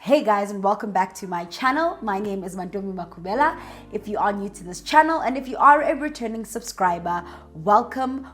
Hey guys, and welcome back to my channel. My name is Mantomi Makubela. If you are new to this channel and if you are a returning subscriber, welcome.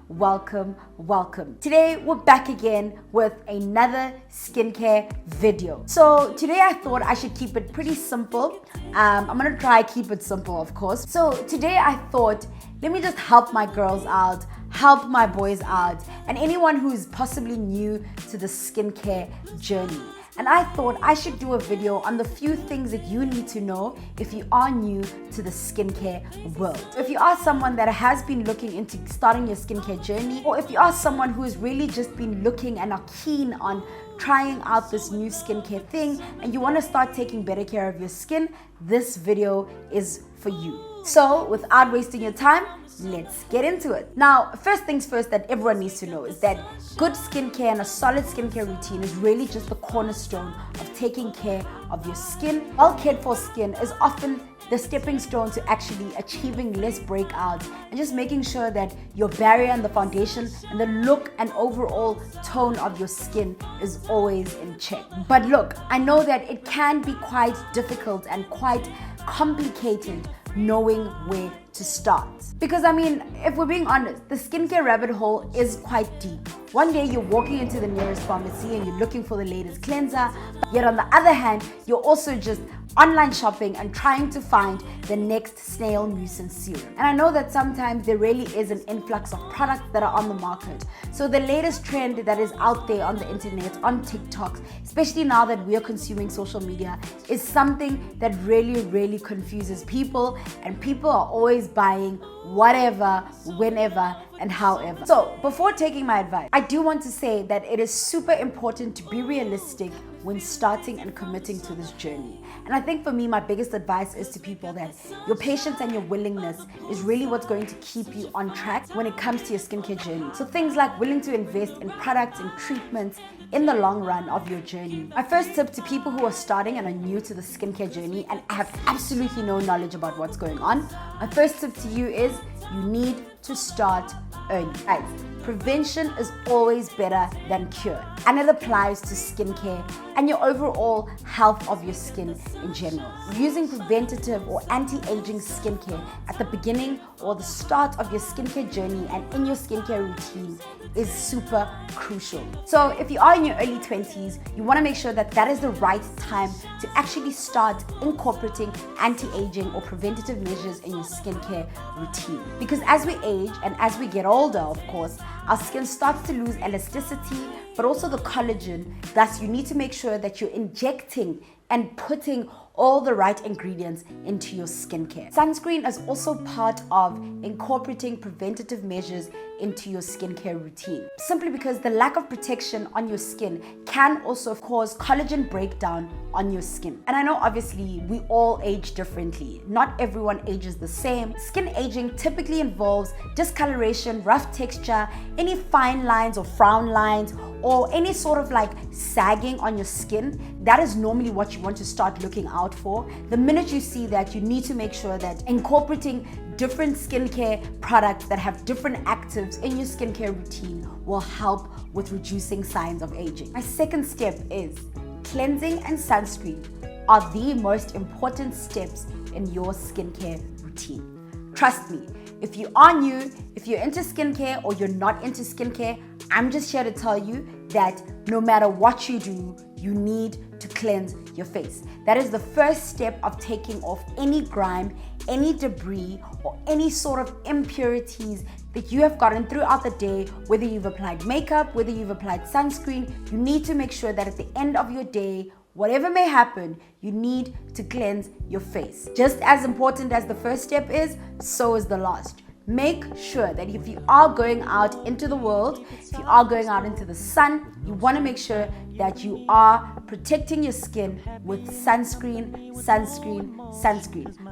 Today we're back again with another skincare video. So today I thought I should keep it pretty simple. I'm gonna try keep it simple, of course. So today I thought, let me just help my girls out, help my boys out, and anyone who's possibly new to the skincare journey. And I thought I should do a video on the few things that you need to know if you are new to the skincare world. If you are someone that has been looking into starting your skincare journey, or if you are someone who has really just been looking and are keen on trying out this new skincare thing and you want to start taking better care of your skin, this video is for you. So without wasting your time, let's get into it. Now, first things first that everyone needs to know is that good skincare and a solid skincare routine is really just the cornerstone of taking care of your skin. Well cared for skin is often the stepping stone to actually achieving less breakouts and just making sure that your barrier and the foundation and the look and overall tone of your skin is always in check. But look, I know that it can be quite difficult and quite complicated knowing where to start. Because I mean, if we're being honest, the skincare rabbit hole is quite deep. One day you're walking into the nearest pharmacy and you're looking for the latest cleanser, yet on the other hand, you're also just online shopping and trying to find the next snail nuisance serum. And I know that sometimes there really is an influx of products that are on the market. So the latest trend that is out there on the internet, on TikTok, especially now that we are consuming social media, is something that really confuses people, and people are always buying whatever, whenever, and however. So before taking my advice, I do want to say that it is super important to be realistic when starting and committing to this journey. And I think for me, my biggest advice is to people that your patience and your willingness is really what's going to keep you on track when it comes to your skincare journey. So things like willing to invest in products and treatments in the long run of your journey. My first tip to people who are starting and are new to the skincare journey and have absolutely no knowledge about what's going on, my first tip to you is you need to start early. Guys, prevention is always better than cure, and it applies to skincare and your overall health of your skin in general. Using preventative or anti-aging skincare at the beginning or the start of your skincare journey and in your skincare routine is super crucial. So if you are in your early 20s, you want to make sure that that is the right time to actually start incorporating anti-aging or preventative measures in your skincare routine. Because as we age and as we get older, of course, our skin starts to lose elasticity, but also the collagen. Thus, you need to make sure that you're injecting and putting all the right ingredients into your skincare. Sunscreen is also part of incorporating preventative measures into your skincare routine. Simply because the lack of protection on your skin can also cause collagen breakdown on your skin. And I know obviously we all age differently. Not everyone ages the same. Skin aging typically involves discoloration, rough texture, any fine lines or frown lines, or any sort of like sagging on your skin. That is normally what you want to start looking out for. The minute you see that, you need to make sure that incorporating different skincare products that have different actives in your skincare routine will help with reducing signs of aging. My second step is cleansing and sunscreen are the most important steps in your skincare routine. Trust me, if you are new, if you're into skincare or you're not into skincare, I'm just here to tell you that no matter what you do, you need to cleanse your face. That is the first step of taking off any grime, any debris, or any sort of impurities that you have gotten throughout the day. Whether you've applied makeup, whether you've applied sunscreen, you need to make sure that at the end of your day, whatever may happen, you need to cleanse your face. Just as important as the first step is, so is the last. Make sure that if you are going out into the world, if you are going out into the sun, you want to make sure that you are protecting your skin with sunscreen.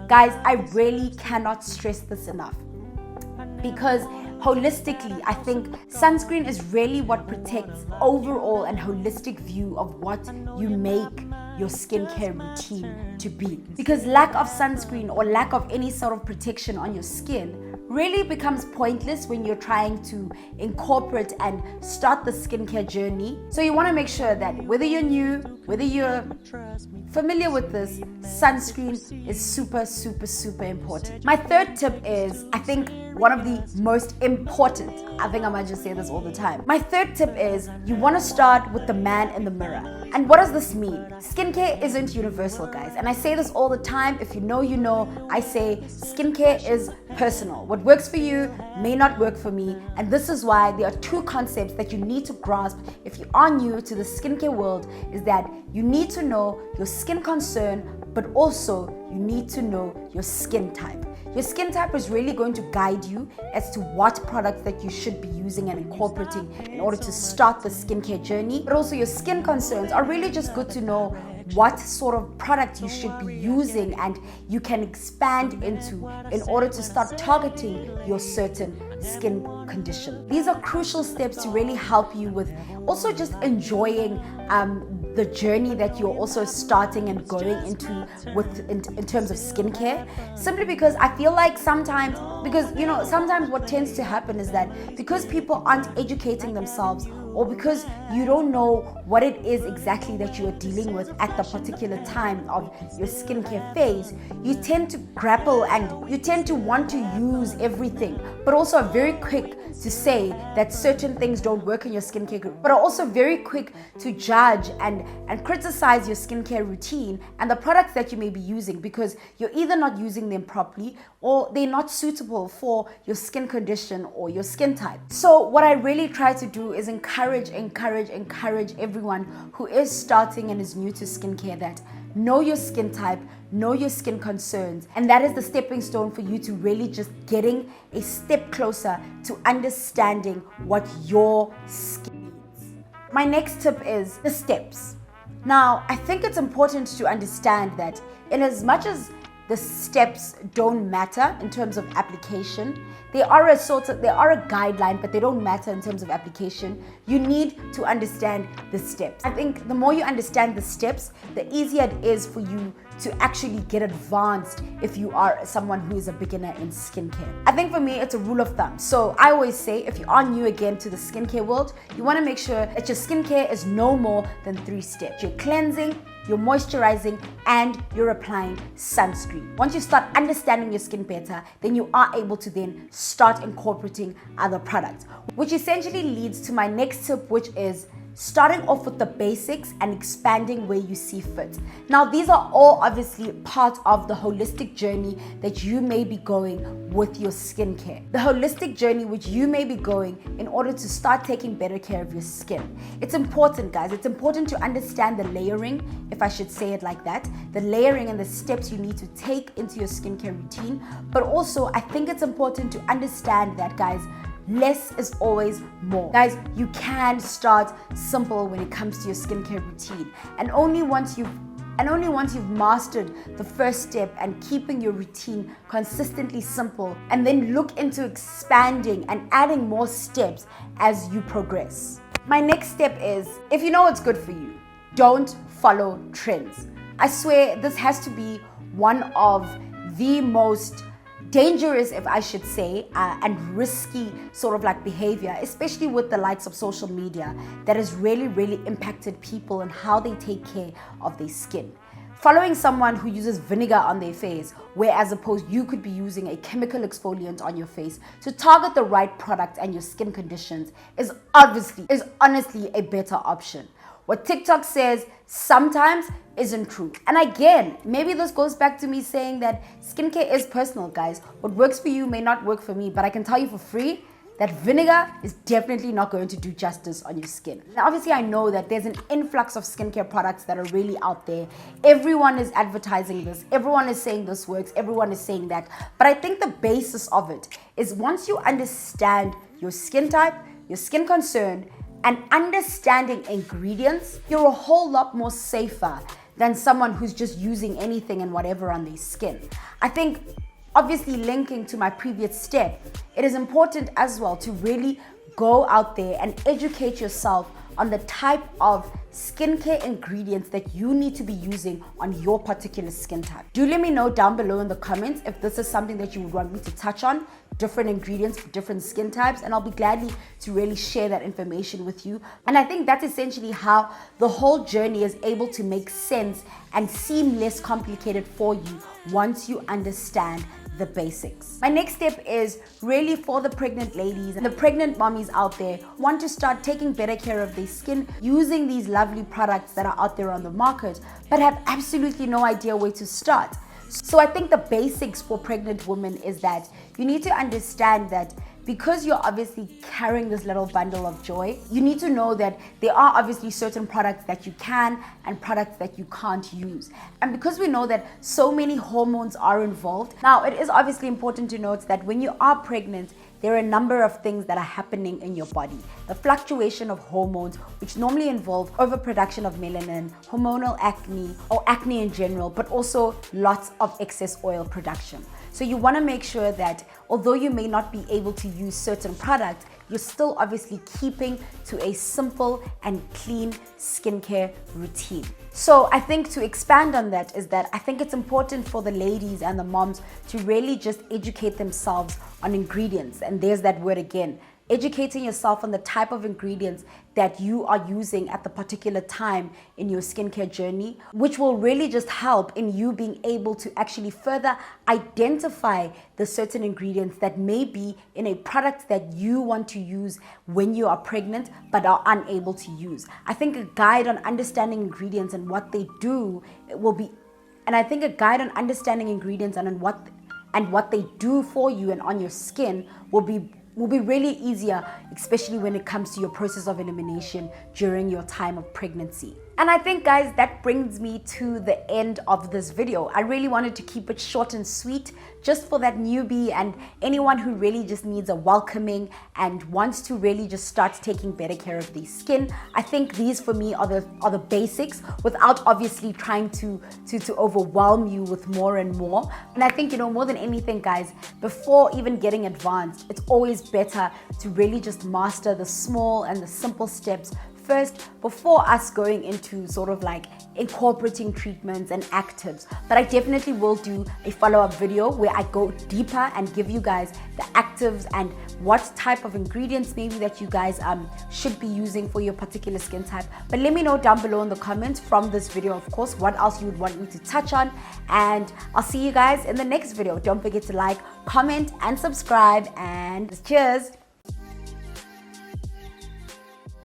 Guys, I really cannot stress this enough, because holistically, I think sunscreen is really what protects overall and holistic view of what you make your skincare routine to be. Because lack of sunscreen or lack of any sort of protection on your skin really becomes pointless when you're trying to incorporate and start the skincare journey. So you want to make sure that whether you're new, whether you're familiar with this, sunscreen is super, super, super important. My third tip is, I think, one of the most important. I think I might just say this all the time. My third tip is you want to start with the man in the mirror. And what does this mean? Skincare isn't universal, guys. And I say this all the time. If you know, you know. I say skincare is personal. What works for you may not work for me. And this is why there are two concepts that you need to grasp if you are new to the skincare world, is that you need to know your skin concern, but also you need to know your skin type. Your skin type is really going to guide you as to what products that you should be using and incorporating in order to start the skincare journey. But also your skin concerns are really just good to know what sort of product you should be using and you can expand into in order to start targeting your certain skin condition. These are crucial steps to really help you with also just enjoying the journey that you're also starting and going into in terms of skincare. Simply because I feel like sometimes what tends to happen is that because people aren't educating themselves, or because you don't know what it is exactly that you are dealing with at the particular time of your skincare phase, you tend to grapple and you tend to want to use everything, but also are very quick to say that certain things don't work in your skincare group, but are also very quick to judge and criticize your skincare routine and the products that you may be using because you're either not using them properly or they're not suitable for your skin condition or your skin type. So what I really try to do is encourage everyone who is starting and is new to skincare that know your skin type, know your skin concerns, and that is the stepping stone for you to really just getting a step closer to understanding what your skin needs. My next tip is the steps. Now, I think it's important to understand that in as much as the steps don't matter in terms of application, they are a guideline, but they don't matter in terms of application. You need to understand the steps. I think the more you understand the steps, the easier it is for you to actually get advanced if you are someone who is a beginner in skincare. I think for me, it's a rule of thumb. So I always say, if you are new again to the skincare world, you want to make sure that your skincare is no more than 3 steps. You're cleansing, you're moisturizing, and you're applying sunscreen. Once you start understanding your skin better, then you are able to then start incorporating other products, which essentially leads to my next tip, which is starting off with the basics and expanding where you see fit. Now, these are all obviously part of the holistic journey that you may be going with your skincare. The holistic journey which you may be going in order to start taking better care of your skin. It's important, guys. It's important to understand the layering, if I should say it like that, the layering and the steps you need to take into your skincare routine. But also, I think it's important to understand that, guys, less is always more. Guys, you can start simple when it comes to your skincare routine. And only once you've mastered the first step and keeping your routine consistently simple, and then look into expanding and adding more steps as you progress. My next step is, if you know what's good for you, don't follow trends. I swear this has to be one of the most dangerous, if I should say, and risky sort of like behavior, especially with the likes of social media, that has really impacted people and how they take care of their skin. Following someone who uses vinegar on their face, whereas opposed you could be using a chemical exfoliant on your face to target the right product and your skin conditions, is honestly a better option. What TikTok says sometimes isn't true. And again, maybe this goes back to me saying that skincare is personal, guys. What works for you may not work for me, but I can tell you for free that vinegar is definitely not going to do justice on your skin. Now, obviously, I know that there's an influx of skincare products that are really out there. Everyone is advertising this. Everyone is saying this works. Everyone is saying that. But I think the basis of it is once you understand your skin type, your skin concern, and understanding ingredients, you're a whole lot more safer than someone who's just using anything and whatever on their skin. I think, obviously linking to my previous step, it is important as well to really go out there and educate yourself on the type of skincare ingredients that you need to be using on your particular skin type. Do let me know down below in the comments if this is something that you would want me to touch on, different ingredients for different skin types, and I'll be gladly to really share that information with you. And I think that's essentially how the whole journey is able to make sense and seem less complicated for you once you understand the basics. My next step is really for the pregnant ladies and the pregnant mommies out there who want to start taking better care of their skin using these lovely products that are out there on the market, but have absolutely no idea where to start. So I think the basics for pregnant women is that you need to understand that because you're obviously carrying this little bundle of joy, you need to know that there are obviously certain products that you can and products that you can't use. And because we know that so many hormones are involved, now it is obviously important to note that when you are pregnant, there are a number of things that are happening in your body. The fluctuation of hormones, which normally involve overproduction of melanin, hormonal acne, or acne in general, but also lots of excess oil production. So you want to make sure that although you may not be able to use certain products, you're still obviously keeping to a simple and clean skincare routine. So I think to expand on that is that I think it's important for the ladies and the moms to really just educate themselves on ingredients. And there's that word again. Educating yourself on the type of ingredients that you are using at the particular time in your skincare journey, which will really just help in you being able to actually further identify the certain ingredients that may be in a product that you want to use when you are pregnant but are unable to use. I think a guide on understanding ingredients and what they do will be, and I think a guide on understanding ingredients and what they do for you and on your skin will be really easier, especially when it comes to your process of elimination during your time of pregnancy. And I think, guys, that brings me to the end of this video. I really wanted to keep it short and sweet, just for that newbie and anyone who really just needs a welcoming and wants to really just start taking better care of their skin. I think these for me are the basics, without obviously trying to overwhelm you with more and more. And I think, more than anything, guys, before even getting advanced, it's always better to really just master the small and the simple steps first before us going into sort of like incorporating treatments and actives. But I definitely will do a follow-up video where I go deeper and give you guys the actives and what type of ingredients maybe that you guys should be using for your particular skin type. But let me know down below in the comments from this video, of course, what else you would want me to touch on, and I'll see you guys in the next video. Don't forget to like, comment, and subscribe, and cheers.